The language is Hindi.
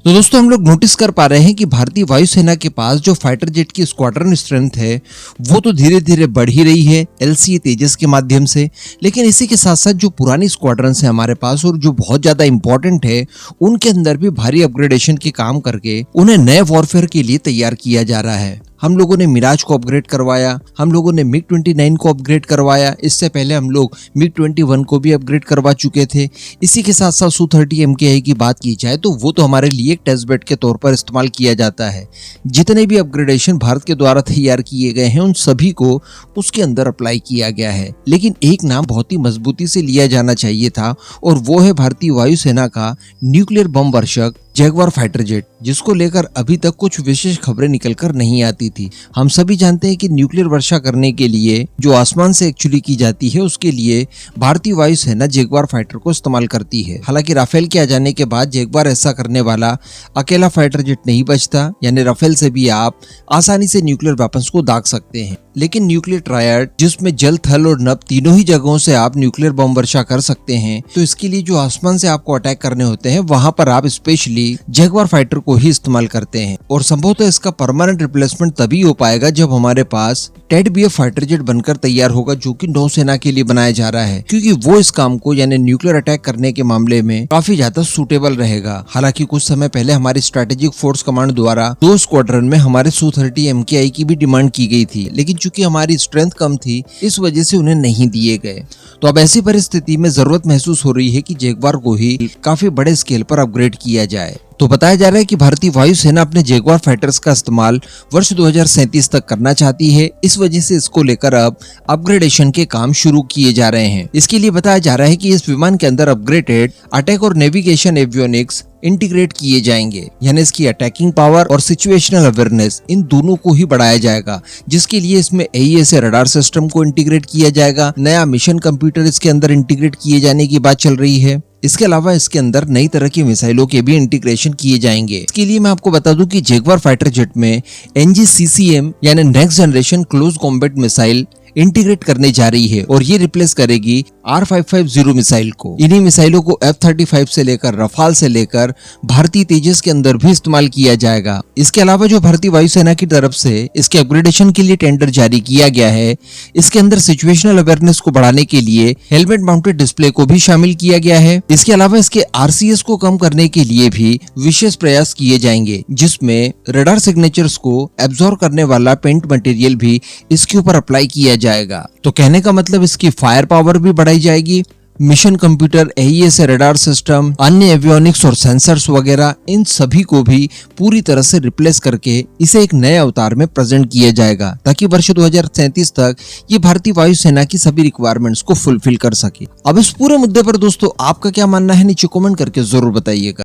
तो दोस्तों हम लोग नोटिस कर पा रहे हैं कि भारतीय वायुसेना के पास जो फाइटर जेट की स्क्वाड्रन स्ट्रेंथ है वो तो धीरे धीरे बढ़ ही रही है एलसीए तेजस के माध्यम से। लेकिन इसी के साथ साथ जो पुरानी स्क्वाड्रन है हमारे पास और जो बहुत ज्यादा इंपॉर्टेंट है उनके अंदर भी भारी अपग्रेडेशन के काम करके उन्हें नए वॉरफेयर के लिए तैयार किया जा रहा है। हम लोगों ने मिराज को अपग्रेड करवाया, हम लोगों ने मिग 29 को अपग्रेड करवाया, इससे पहले हम लोग मिग 21 को भी अपग्रेड करवा चुके थे। इसी के साथ साथ Su-30 MKI की बात की जाए तो वो तो हमारे लिए एक टेस्ट बेड के तौर पर इस्तेमाल किया जाता है। जितने भी अपग्रेडेशन भारत के द्वारा तैयार किए गए हैं उन सभी को उसके अंदर अप्लाई किया गया है। लेकिन एक नाम बहुत ही मजबूती से लिया जाना चाहिए था और वो है भारतीय वायुसेना का न्यूक्लियर बम वर्षक जैगवार फाइटर जेट, जिसको लेकर अभी तक कुछ विशेष खबरें निकलकर नहीं आती थी। हम सभी जानते हैं कि न्यूक्लियर वर्षा करने के लिए जो आसमान से एक्चुअली की जाती है उसके लिए भारतीय वायुसेना जैगवार फाइटर को इस्तेमाल करती है। हालांकि राफेल के आ जाने के बाद जैगवार ऐसा करने वाला अकेला फाइटर जेट नहीं बचता, यानी राफेल से भी आप आसानी से न्यूक्लियर वेपन्स को दाग सकते हैं। लेकिन न्यूक्लियर ट्रायड जिसमें जल, थल और नभ तीनों ही जगहों से आप न्यूक्लियर बम वर्षा कर सकते हैं, तो इसके लिए जो आसमान से आपको अटैक करने होते हैं वहां पर आप स्पेशली जैगवार फाइटर को ही इस्तेमाल करते हैं। और संभवतः इसका परमानेंट रिप्लेसमेंट तभी हो पाएगा जब हमारे पास टेड BF फाइटर जेट बनकर तैयार होगा, जो कि नौसेना के लिए बनाया जा रहा है, क्योंकि वो इस काम को यानी न्यूक्लियर अटैक करने के मामले में काफी ज्यादा सूटेबल रहेगा। हालांकि कुछ समय पहले हमारी स्ट्रेटेजिक फोर्स कमांड द्वारा 2 स्क्वाड्रन में हमारे Su-30 MKI की भी डिमांड की गई थी, लेकिन चूंकि हमारी स्ट्रेंथ कम थी इस वजह से उन्हें नहीं दिए गए। तो अब ऐसी परिस्थिति में जरूरत महसूस हो रही है कि जैगवार को ही काफी बड़े स्केल पर अपग्रेड किया जाए। तो बताया जा रहा है कि भारतीय वायुसेना अपने जैगवार फाइटर्स का इस्तेमाल वर्ष 2037 तक करना चाहती है। इस वजह से इसको लेकर अब अपग्रेडेशन के काम शुरू किए जा रहे हैं। इसके लिए बताया जा रहा है कि इस विमान के अंदर अपग्रेडेड अटैक और नेविगेशन एवियोनिक्स इंटीग्रेट किए जाएंगे, यानी इसकी अटैकिंग पावर और सिचुएशनल अवेयरनेस इन दोनों को ही बढ़ाया जाएगा, जिसके लिए इसमें AESA रडार सिस्टम को इंटीग्रेट किया जाएगा। नया मिशन कंप्यूटर इसके अंदर इंटीग्रेट किए जाने की बात चल रही है। इसके अलावा इसके अंदर नई तरह की मिसाइलों के भी इंटीग्रेशन किए जाएंगे। इसके लिए मैं आपको बता दूं कि जैगवार फाइटर जेट में NGCCM यानी next generation close combat missile integrate करने जा रही है और ये रिप्लेस करेगी R550 मिसाइल को। इन्हीं मिसाइलों को F-35 से लेकर रफाल से लेकर भारतीय तेजस के अंदर भी इस्तेमाल किया जाएगा। इसके अलावा जो भारतीय वायुसेना की तरफ से इसके अपग्रेडेशन के लिए टेंडर जारी किया गया है, इसके अंदर सिचुएशनल अवेयरनेस को बढ़ाने के लिए हेलमेट माउंटेड डिस्प्ले को भी शामिल किया गया है। इसके अलावा इसके RCS को कम करने के लिए भी विशेष प्रयास किए जाएंगे, जिसमें रडार सिग्नेचर्स को एब्जॉर्ब करने वाला पेंट मटेरियल भी इसके ऊपर अप्लाई किया जाएगा। तो कहने का मतलब इसकी फायर पावर भी बढ़ाई जाएगी। Mission computer, AESA radar system, अन्य एवियोनिक्स और सेंसर्स वगैरह इन सभी को भी पूरी तरह से रिप्लेस करके इसे एक नए अवतार में प्रेजेंट किया जाएगा, ताकि वर्ष 2037 तक ये भारतीय वायुसेना की सभी रिक्वायरमेंट्स को फुलफिल कर सके। अब इस पूरे मुद्दे पर दोस्तों आपका क्या मानना है नीचे कमेंट करके जरूर बताइएगा।